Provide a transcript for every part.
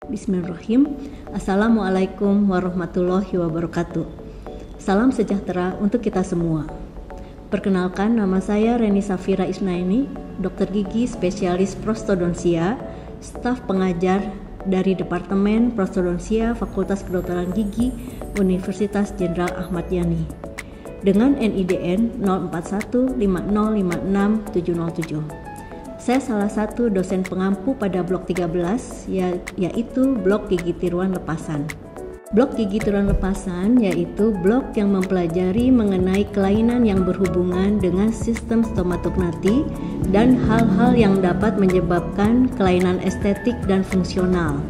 Bismillahirrahmanirrahim. Assalamualaikum warahmatullahi wabarakatuh. Salam sejahtera untuk kita semua. Perkenalkan, nama saya Reni Safira Isnaini, dokter gigi spesialis prostodonsia, staf pengajar dari Departemen Prostodonsia Fakultas Kedokteran Gigi Universitas Jenderal Ahmad Yani dengan NIDN 0415056707. Saya salah satu dosen pengampu pada blok 13, yaitu blok gigi tiruan lepasan. Blok gigi tiruan lepasan yaitu blok yang mempelajari mengenai kelainan yang berhubungan dengan sistem stomatognati dan hal-hal yang dapat menyebabkan kelainan estetik dan fungsional.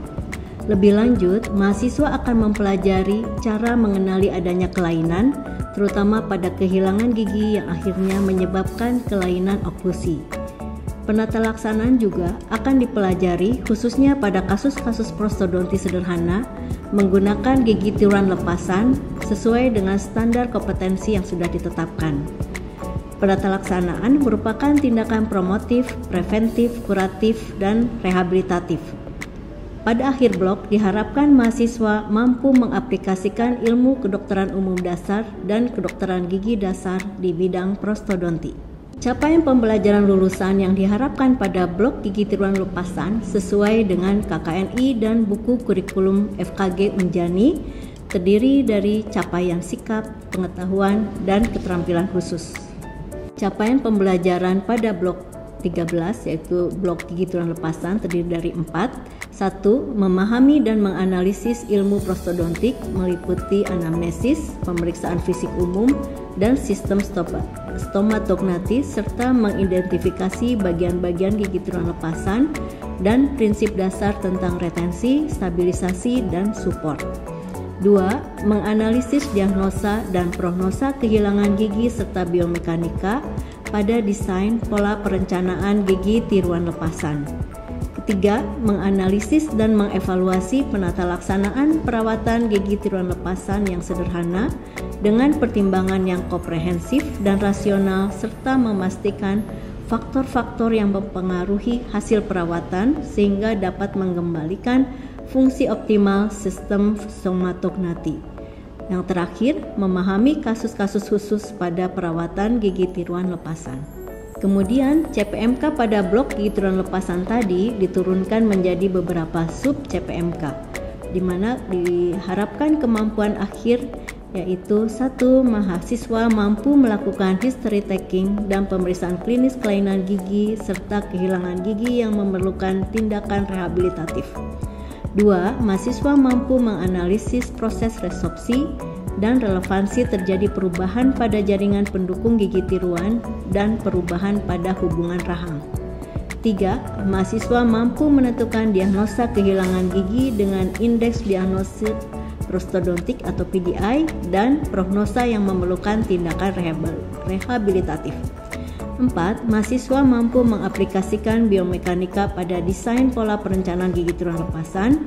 Lebih lanjut, mahasiswa akan mempelajari cara mengenali adanya kelainan, terutama pada kehilangan gigi yang akhirnya menyebabkan kelainan oklusi. Penata laksanaan juga akan dipelajari khususnya pada kasus-kasus prostodontis sederhana menggunakan gigi tiruan lepasan sesuai dengan standar kompetensi yang sudah ditetapkan. Penata laksanaan merupakan tindakan promotif, preventif, kuratif, dan rehabilitatif. Pada akhir blok diharapkan mahasiswa mampu mengaplikasikan ilmu kedokteran umum dasar dan kedokteran gigi dasar di bidang prostodonti. Capaian pembelajaran lulusan yang diharapkan pada blok gigi tiruan lepasan sesuai dengan KKNI dan buku kurikulum FKG Unjani terdiri dari capaian sikap, pengetahuan, dan keterampilan khusus. Capaian pembelajaran pada blok 13 yaitu blok gigi tiruan lepasan terdiri dari 4. 1. Memahami dan menganalisis ilmu prostodontik meliputi anamnesis, pemeriksaan fisik umum, dan sistem stomatognatis serta mengidentifikasi bagian-bagian gigi tiruan lepasan dan prinsip dasar tentang retensi, stabilisasi, dan support. 2. Menganalisis diagnosa dan prognosa kehilangan gigi serta biomekanika pada desain pola perencanaan gigi tiruan lepasan. 3. Menganalisis dan mengevaluasi penata laksanaan perawatan gigi tiruan lepasan yang sederhana dengan pertimbangan yang komprehensif dan rasional serta memastikan faktor-faktor yang mempengaruhi hasil perawatan sehingga dapat mengembalikan fungsi optimal sistem stomatognati. Yang terakhir, memahami kasus-kasus khusus pada perawatan gigi tiruan lepasan. Kemudian CPMK pada blok gigi tiruan lepasan tadi diturunkan menjadi beberapa sub CPMK, di mana diharapkan kemampuan akhir yaitu 1. Mahasiswa mampu melakukan history taking dan pemeriksaan klinis kelainan gigi serta kehilangan gigi yang memerlukan tindakan rehabilitatif. 2. Mahasiswa mampu menganalisis proses resorpsi dan relevansi terjadi perubahan pada jaringan pendukung gigi tiruan dan perubahan pada hubungan rahang. 3. Mahasiswa mampu menentukan diagnosa kehilangan gigi dengan indeks diagnosis prostodontik atau PDI dan prognosa yang memerlukan tindakan rehabilitatif. 4. Mahasiswa mampu mengaplikasikan biomekanika pada desain pola perencanaan gigi tiruan lepasan.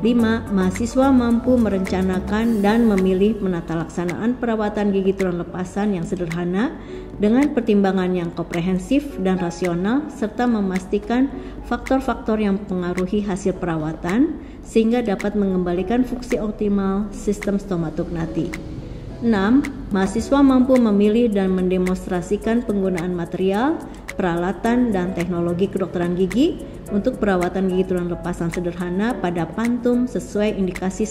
5. Mahasiswa mampu merencanakan dan memilih penata laksanaan perawatan gigi tiruan lepasan yang sederhana dengan pertimbangan yang komprehensif dan rasional serta memastikan faktor-faktor yang mempengaruhi hasil perawatan sehingga dapat mengembalikan fungsi optimal sistem stomatognati. 6. Mahasiswa mampu memilih dan mendemonstrasikan penggunaan material, peralatan, dan teknologi kedokteran gigi untuk perawatan gigi tiruan lepasan sederhana pada pantum sesuai indikasi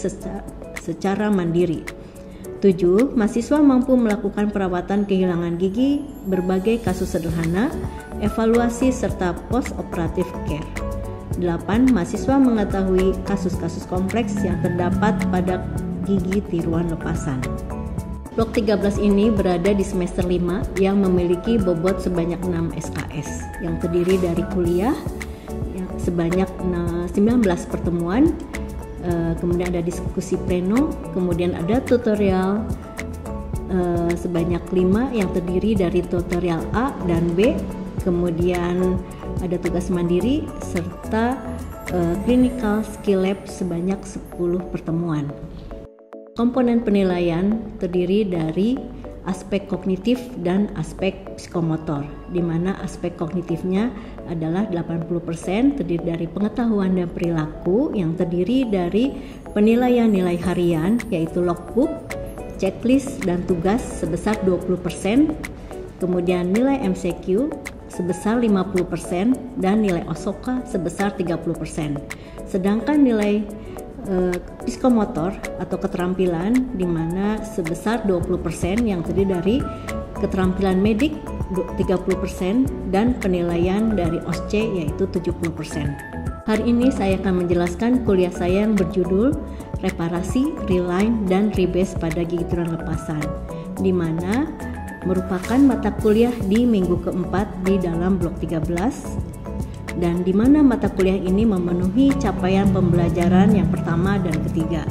secara mandiri. 7. Mahasiswa mampu melakukan perawatan kehilangan gigi, berbagai kasus sederhana, evaluasi, serta post-operative care. 8. Mahasiswa mengetahui kasus-kasus kompleks yang terdapat pada gigi tiruan lepasan. Blok 13 ini berada di semester 5 yang memiliki bobot sebanyak 6 SKS yang terdiri dari kuliah yang sebanyak 19 pertemuan, kemudian ada diskusi pleno, kemudian ada tutorial sebanyak 5 yang terdiri dari tutorial A dan B, kemudian ada tugas mandiri serta clinical skill lab sebanyak 10 pertemuan. Komponen penilaian terdiri dari aspek kognitif dan aspek psikomotor, di mana aspek kognitifnya adalah 80% terdiri dari pengetahuan dan perilaku yang terdiri dari penilaian nilai harian yaitu logbook, checklist dan tugas sebesar 20%, kemudian nilai MCQ sebesar 50% dan nilai OSOKA sebesar 30%. Sedangkan nilai psikomotor atau keterampilan di mana sebesar 20% yang terdiri dari keterampilan medik 30% dan penilaian dari OSCE yaitu 70%. Hari ini saya akan menjelaskan kuliah saya yang berjudul Reparasi, Reline, dan Rebase pada gigi tiruan lepasan, di mana merupakan mata kuliah di minggu keempat di dalam blok 13 dan di mana mata kuliah ini memenuhi capaian pembelajaran yang pertama dan ketiga,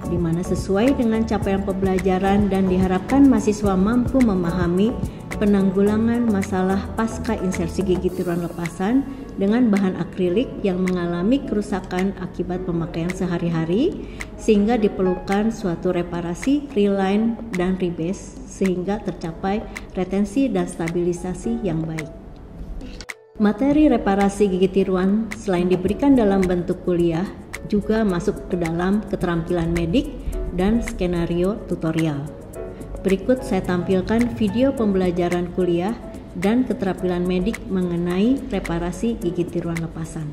di mana sesuai dengan capaian pembelajaran dan diharapkan mahasiswa mampu memahami penanggulangan masalah pasca insersi gigi tiruan lepasan dengan bahan akrilik yang mengalami kerusakan akibat pemakaian sehari-hari, sehingga diperlukan suatu reparasi, reline, dan rebase sehingga tercapai retensi dan stabilisasi yang baik. Materi reparasi gigi tiruan selain diberikan dalam bentuk kuliah juga masuk ke dalam keterampilan medik dan skenario tutorial. Berikut saya tampilkan video pembelajaran kuliah dan keterampilan medik mengenai reparasi gigi tiruan lepasan.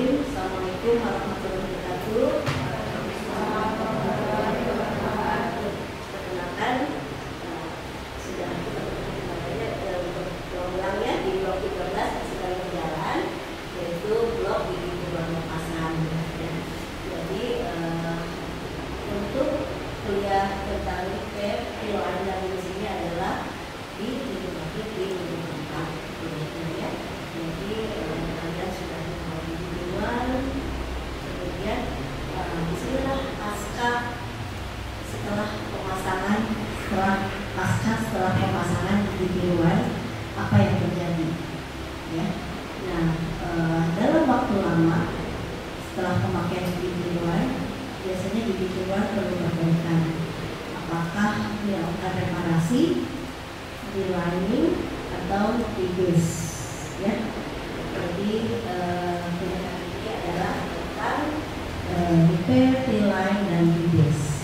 Assalamualaikum warahmatullahi wabarakatuh. Perkenalkan, sudah ulangnya di blok 13 sedang berjalan, yaitu blok gigi tiruan lepasan. Jadi untuk kuliah tentang tiruan dan di sini adalah di minggu keempat. Jadi kalian sudah kemudian disinilah setelah pemasangan gigi tiruan apa yang terjadi ya. Nah, dalam waktu lama setelah pemakaian gigi tiruan biasanya gigi tiruan perlu perbaikan, apakah dilakukan reparasi, relining atau rebase ya. Jadi tindakan ini adalah tentang repair, reline, dan rebase.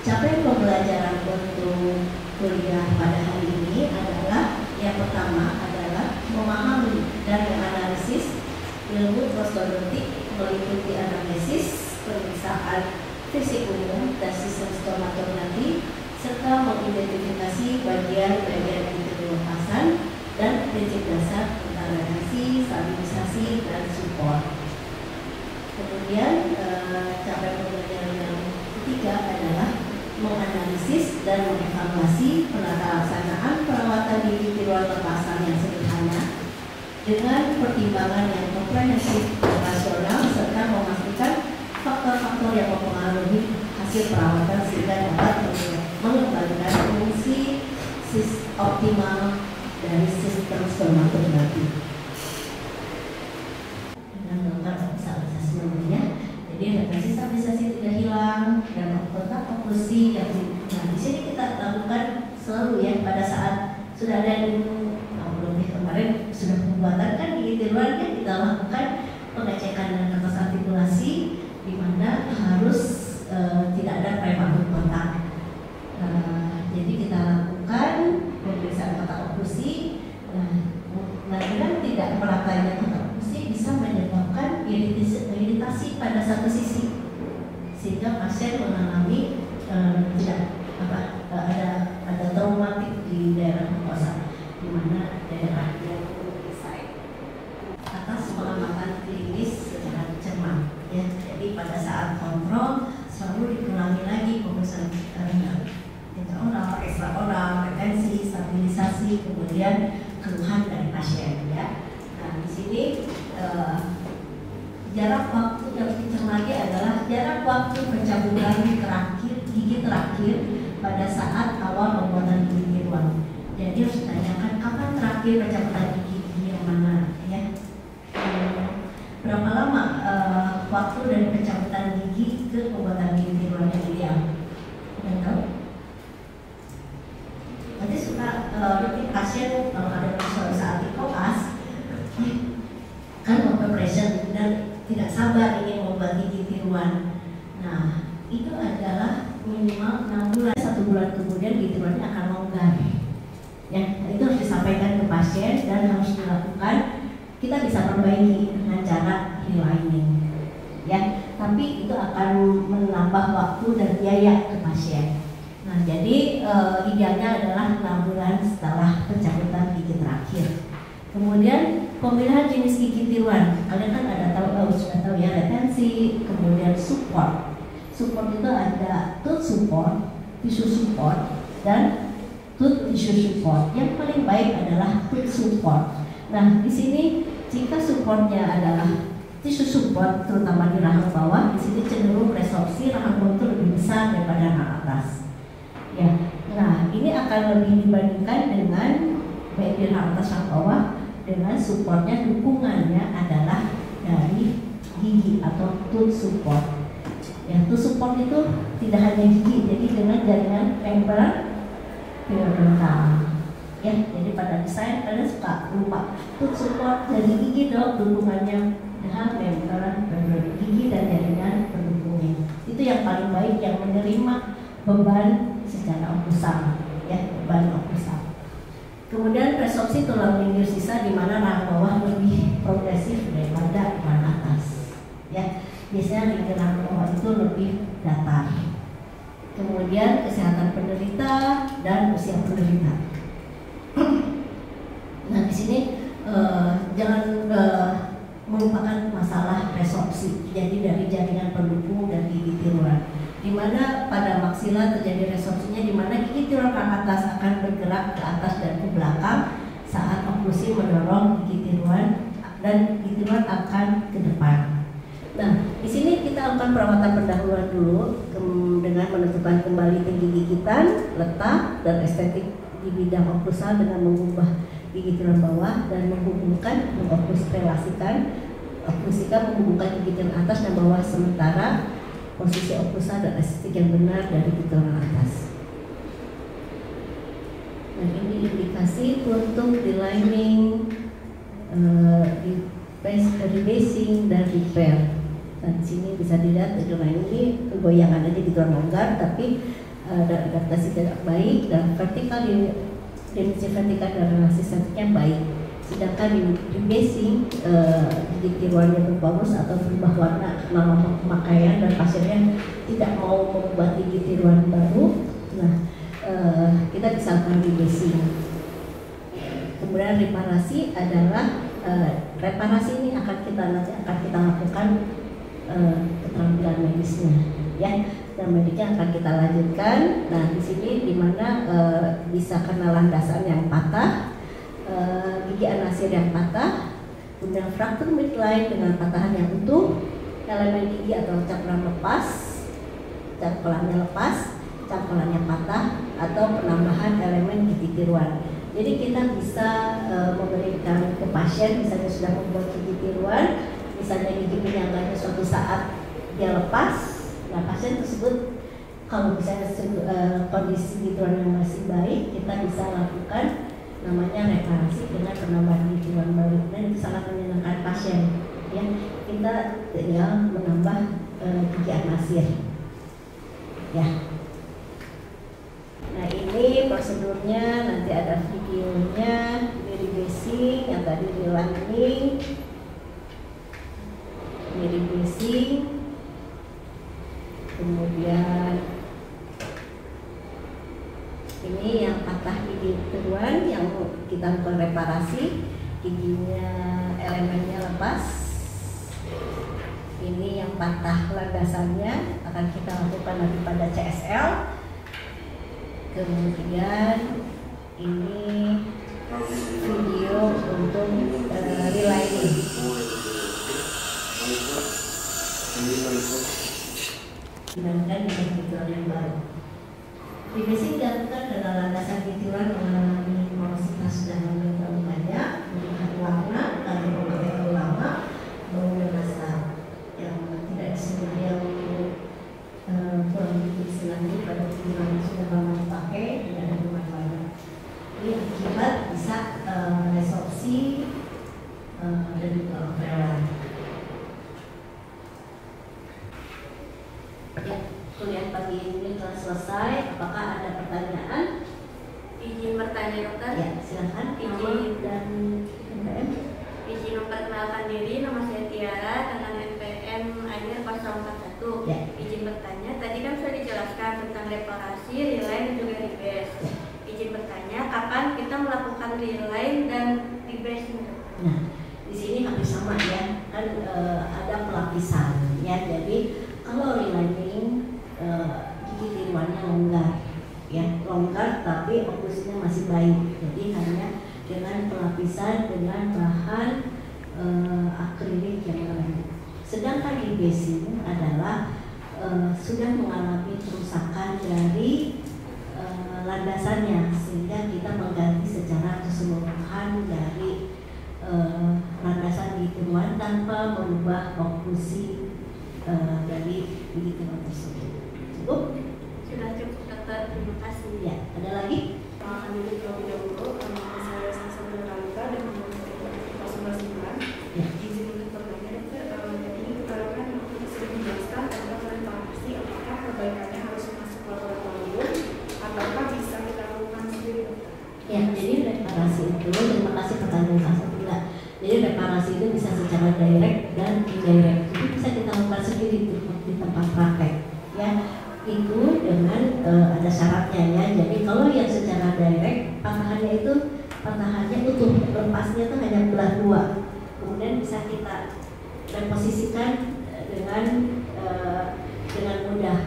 Capaian pembelajaran untuk kuliah pada hari ini adalah yang pertama adalah memahami dan menganalisis ilmu prostodontik meliputi anamnesis, pemeriksaan fisik umum dan sistem stomatognotik, serta mengidentifikasi bagian-bagian gigi tiruan lepasan dan prinsip dasar tentang retensi, stabilisasi, dan support. Kemudian capaian pembelajaran yang ketiga adalah menganalisis dan mengevaluasi penata laksanaan perawatan gigi tiruan lepasan yang sederhana dengan pertimbangan yang komprehensif dan rasional serta memastikan faktor-faktor yang mempengaruhi hasil perawatan sehingga dapat mengembalikan fungsi optimal dari sistem stomatognotik. Dengan melakukan stabilisasi memorinya, jadi retensi stabilisasi tidak hilang dan kontak oklusi yang di sini kita lakukan selalu ya pada saat sudah ada lebih kemarin sudah pembuatan kan gigi tiruan kan kita lakukan pengecekan dengan kertas artikulasi di mana harus tidak ada prematur kontak. Jadi kita lakukan pemeriksaan kotak oklusi. Nah, dengan tidak meratanya kotak oklusi bisa menyebabkan iritasi pada satu sisi, sehingga pasien mengalami ada traumatik di daerah mukosa. jarak waktu yang dicermati adalah jarak waktu pencabulan gigi terakhir pada saat awal pembuatan gigi tiruan. Jadi harus ditanyakan kapan terakhir pencabulan gigi yang mana, ya. Berapa lama waktu dari pencabutan gigi ke pembuatan gigi tiruan yang ideal? Yang tahu? Nanti suka lebih pasien kalau ada suatu saat di koas, kan operation dan tidak sabar ingin membuat gigi tiruan. Nah, itu adalah minimal 6 bulan, 1 bulan kemudian gigi tiruannya akan longgar. Ya, itu harus disampaikan ke pasien dan harus dilakukan. Kita bisa perbaiki dengan cara relining, ya. Tapi itu akan menambah waktu dan biaya ke pasien. Nah, jadi idealnya adalah 6 bulan setelah pencabutan gigi terakhir. Kemudian pemilihan jenis gigi tiruan. Kalian kan sudah tahu ya, retensi, kemudian support. Support itu ada tooth support, tissue support, dan tooth tissue support. Yang paling baik adalah tooth support. Nah, di sini jika supportnya adalah tissue support, terutama di rahang bawah, di sini cenderung resorpsi rahang bawah itu lebih besar daripada rahang atas. Ya, nah ini akan lebih dibandingkan dengan baik di rahang atas rahang bawah dengan supportnya, dukungannya adalah dari gigi atau tooth support. Ya, tooth support itu tidak hanya gigi, jadi dengan jaringan member periodontal. Ya, jadi pada desain kalian suka lupa tooth support dari gigi dong, dukungannya dengan member gigi dan jaringan pendukungnya. Itu yang paling baik, yang menerima beban secara oklusal, ya, beban oklusal. Kemudian resorpsi tulang pinggir sisa di mana rahang bawah lebih progresif daripada rahang atas. Ya, biasanya di rahang bawah itu lebih datar. Kemudian kesehatan penderita dan usia penderita. Nah, di sini jangan melupakan masalah resorpsi. Jadi dari jaringan pendukung dan gigi tiruan, di mana pada maksila terjadi resorpsinya, di mana gigi tiruan rahang atas akan bergerak ke atas dan ke belakang saat oklusi mendorong gigi tiruan dan gigi tiruan akan ke depan. Nah, di sini kita lakukan perawatan pendahuluan dulu dengan menentukan kembali tinggi gigitan, letak, dan estetik di bidang oklusal dengan mengubah gigi tiruan bawah dan menghubungkan, menghubungkan gigi tiruan atas dan bawah, sementara posisi oklusal dan estetik yang benar dari gigi tiruan atas. Dan ini indikasi untuk delining, rebasing dan repair. Dan di sini bisa dilihat delining ini goyangan aja di tiruan longgar, tapi adaptasi tidak baik, dan dimensi vertikal dan relasi estetiknya baik. Sedangkan di basing gigi tiruannya berbagus atau berubah warna karena pemakaian dan pasiennya tidak mau membuat gigi tiruan baru. Nah, kita bisa lakukan di basing. Kemudian reparasi adalah reparasi ini akan kita lakukan keterampilan medisnya, ya. Dan mediknya akan kita lanjutkan. Nah, di sini dimana bisa kena landasan yang patah, gigi anasir yang patah, kemudian fraktur midline dengan patahan yang utuh, elemen gigi atau cakram lepas, cangkelannya lepas, cangkelannya patah, atau penambahan elemen gigi tiruan. Jadi kita bisa memberikan ke pasien, misalnya sudah membuat gigi tiruan, misalnya gigi penyangganya suatu saat dia lepas. Nah, pasien tersebut kalau misalnya kondisi gigi tiruan yang masih baik, kita bisa lakukan namanya reparasi dengan penambahan gigi tiruan baru, dan itu sangat menyenangkan pasien. Ya, kita tinggal menambah gigi anasir. Ya. Nah, ini prosedurnya, nanti ada videonya, ini rebasing, yang tadi relining, ini rebasing. Kemudian ini yang patah gigi tiruan yang kita lakukan reparasi, giginya elemennya lepas. Ini yang patah landasannya akan kita lakukan nanti pada CSL. Kemudian ini video untuk relining. Ya, kuliah pagi ini telah selesai. Apakah ada pertanyaan? Izin bertanya dokter. Ya, silakan. Nama dan NPM. Izin memperkenalkan diri, nama saya Tiara dengan NPM akhir 041. Ya. Izin bertanya, tadi kan sudah dijelaskan tentang reparasi, reline dan juga rebase. Izin bertanya, kapan kita melakukan reline dan rebase? Nah, di sini hampir sama ya, kan ada pelapisan ya. Jadi kalau relining gigi tiruannya longgar, ya longgar tapi oklusinya masih baik. Jadi hanya dengan pelapisan dengan bahan akrilik yang lembut. Sedangkan rebasing adalah sudah mengalami kerusakan dari landasannya, sehingga kita mengganti secara keseluruhan dari landasan gigi tiruan tanpa merubah oklusi dari gigi tiruan tersebut. Cukup? Sudah cukup dokter, terima kasih. Ya, ada lagi? Akan dulu terlebih dahulu, saya Sansa Nuralita dan nomor 09. Ya. Izin untuk bertanya dokter, jadi kan sudah dijelaskan tentang reparasi, apakah perbaikannya harus masuk laboratorium ataukah bisa kita lakukan sendiri dokter? Ya, jadi reparasi itu, terima kasih pertanyaan Kak Sofia. Jadi reparasi itu bisa secara direct dan indirect. Itu bisa kita lakukan sendiri di tempat praktek. Ya, itu dengan ada syaratnya ya. Jadi kalau yang secara direct, patahannya utuh, lepasnya itu hanya belah dua. Kemudian bisa kita reposisikan dengan mudah.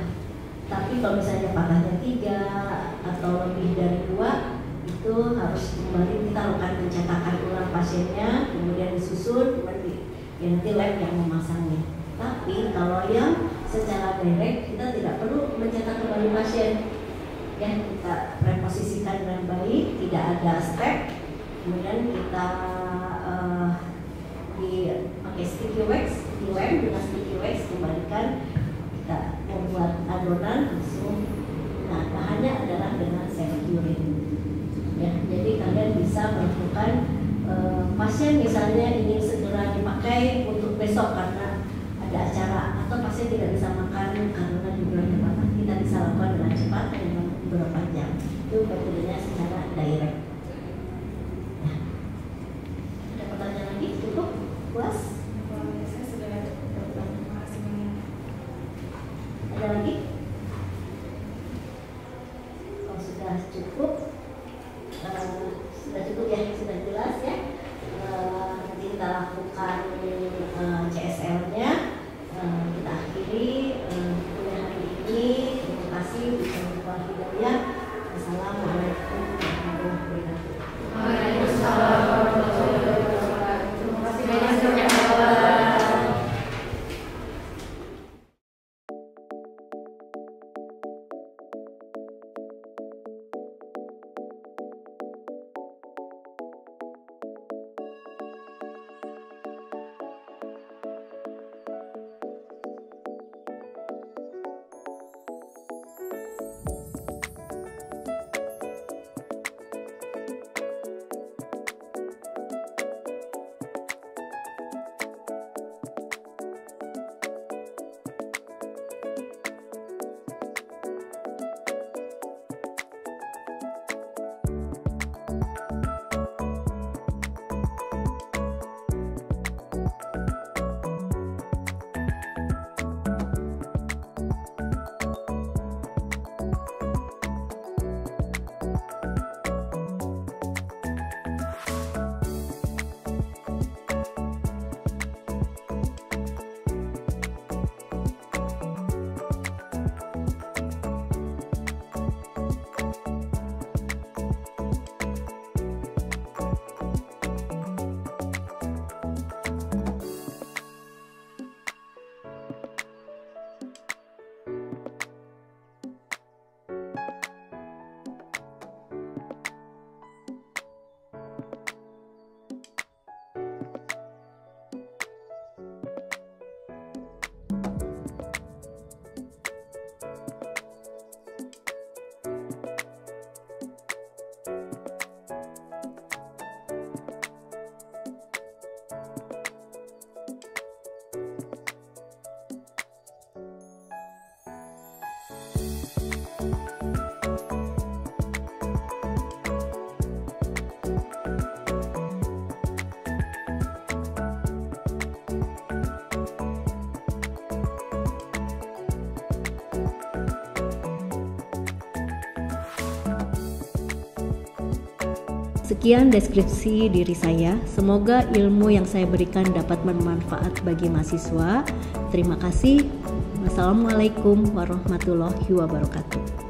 Tapi kalau misalnya patahnya 3 atau lebih dari 2, itu harus kembali kita lakukan pencetakan ulang pasiennya, kemudian disusun, kemudian nanti lab yang memasangnya. Tapi kalau yang secara direct kita tidak perlu mencetak kembali pasien, ya kita reposisikan dengan baik, tidak ada step, kemudian kita pakai sticky wax, dilem dengan sticky wax, kembalikan, kita membuat adonan langsung. Nah, bahannya adalah dengan self-urine. Ya, jadi kalian bisa melakukan pasien misalnya ingin segera dipakai untuk besok karena ada acara, atau pasien tidak bisa makan karena di bulan patah, kita bisa lakukan dengan cepat dalam beberapa jam. Itu metodenya secara direct. Ya. Ada pertanyaan lagi? Cukup? Puas? Saya sudah terima kasih banyak. Ada lagi? Kalau sudah cukup, ya, sudah jelas ya. Nanti kita lakukan CSL-nya. Kita akhiri kuliah hari ini. Terima kasih. Bisa berbuat hidayah. Assalamualaikum warahmatullahi wabarakatuh. Waalaikumsalam warahmatullahi wabarakatuh. Terima kasih banyak. Sekian deskripsi diri saya. Semoga ilmu yang saya berikan dapat bermanfaat bagi mahasiswa. Terima kasih. Wassalamualaikum warahmatullahi wabarakatuh.